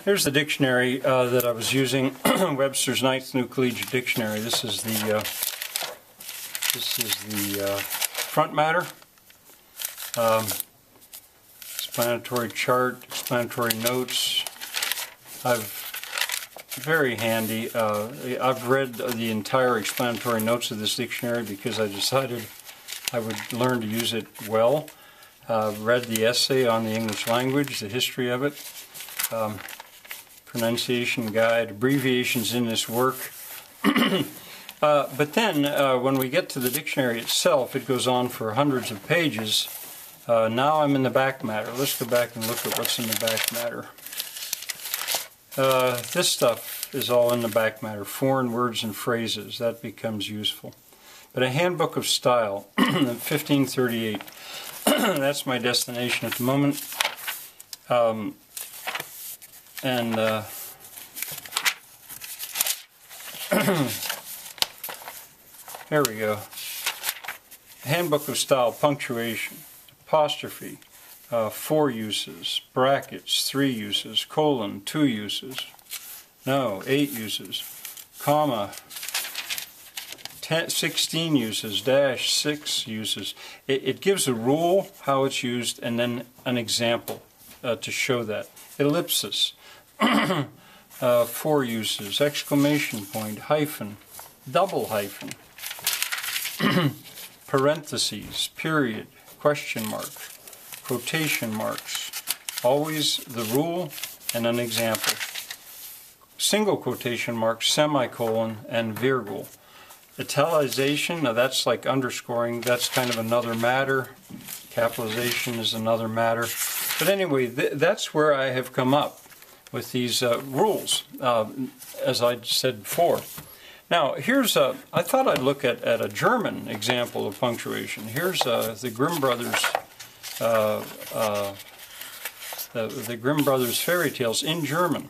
Here's the dictionary that I was using, Webster's Ninth New Collegiate Dictionary. This is the front matter, explanatory chart, explanatory notes. Very handy. I've read the entire explanatory notes of this dictionary because I decided I would learn to use it well. Read the essay on the English language, the history of it, pronunciation guide, abbreviations in this work. But then when we get to the dictionary itself, it goes on for hundreds of pages. Now I'm in the back matter. Let's go back and look at what's in the back matter. This stuff is all in the back matter, foreign words and phrases. That becomes useful. But a Handbook of Style, 1538. That's my destination at the moment. Here we go. Handbook of Style, punctuation, apostrophe, 4 uses, brackets, 3 uses, colon, 2 uses, 8 uses, comma, 16 uses, dash, 6 uses. It gives a rule, how it's used, and then an example to show that. Ellipsis, 4 uses, exclamation point, hyphen, double hyphen, parentheses, period, question mark, quotation marks. Always the rule and an example. Single quotation marks, semicolon, and virgule. Italicization, now that's like underscoring, that's kind of another matter. Capitalization is another matter. But anyway, that's where I have come up with these rules, as I said before. Now, here's I thought I'd look at a German example of punctuation. Here's the Grimm Brothers, the Grimm Brothers fairy tales in German,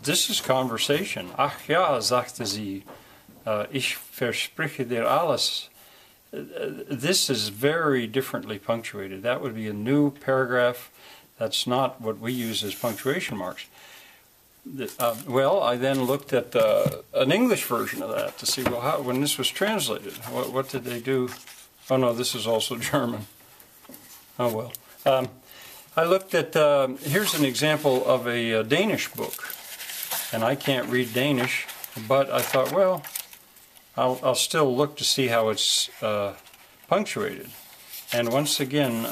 this is conversation. Ach ja, sagte sie, ich verspreche dir alles. This is very differently punctuated. That would be a new paragraph. That's not what we use as punctuation marks. Well, I then looked at an English version of that to see, well, when this was translated, what did they do? Oh no, this is also German. Oh well. I looked at, here's an example of a Danish book. And I can't read Danish, but I thought, well, I'll still look to see how it's punctuated. And once again,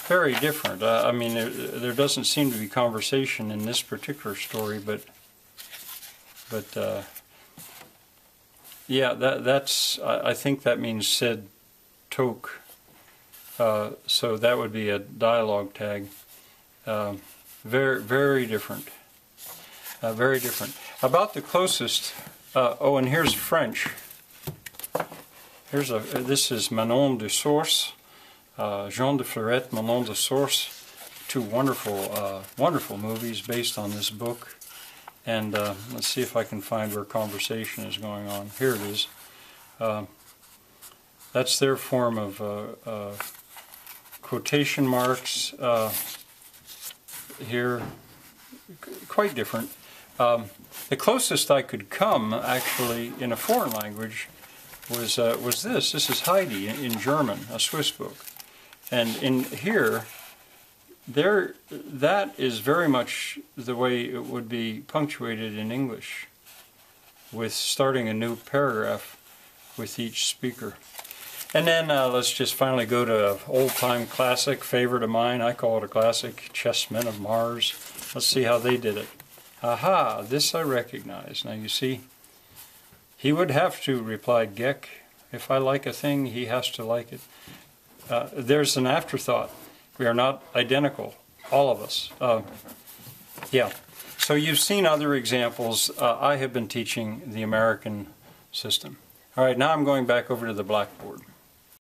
very different. I mean, there doesn't seem to be conversation in this particular story, but yeah, that's. I think that means said toke. So that would be a dialogue tag. Very different. Very different. About the closest. Oh, and here's French. This is Manon de Source. Jean de Florette, Manon de Source, 2 wonderful movies based on this book. And let's see if I can find where conversation is going on. Here it is. That's their form of quotation marks. Here, quite different. The closest I could come, actually, in a foreign language, was this. This is Heidi in German, a Swiss book. And in here, that is very much the way it would be punctuated in English, with starting a new paragraph with each speaker. And then let's just finally go to an old-time classic, favorite of mine. I call it a classic, Chessmen of Mars. Let's see how they did it. Aha, this I recognize. Now you see, he would have to, replied Geck. If I like a thing, he has to like it. There's an afterthought. We are not identical, all of us. Yeah, so you've seen other examples. I have been teaching the American system. All right, now I'm going back over to the blackboard.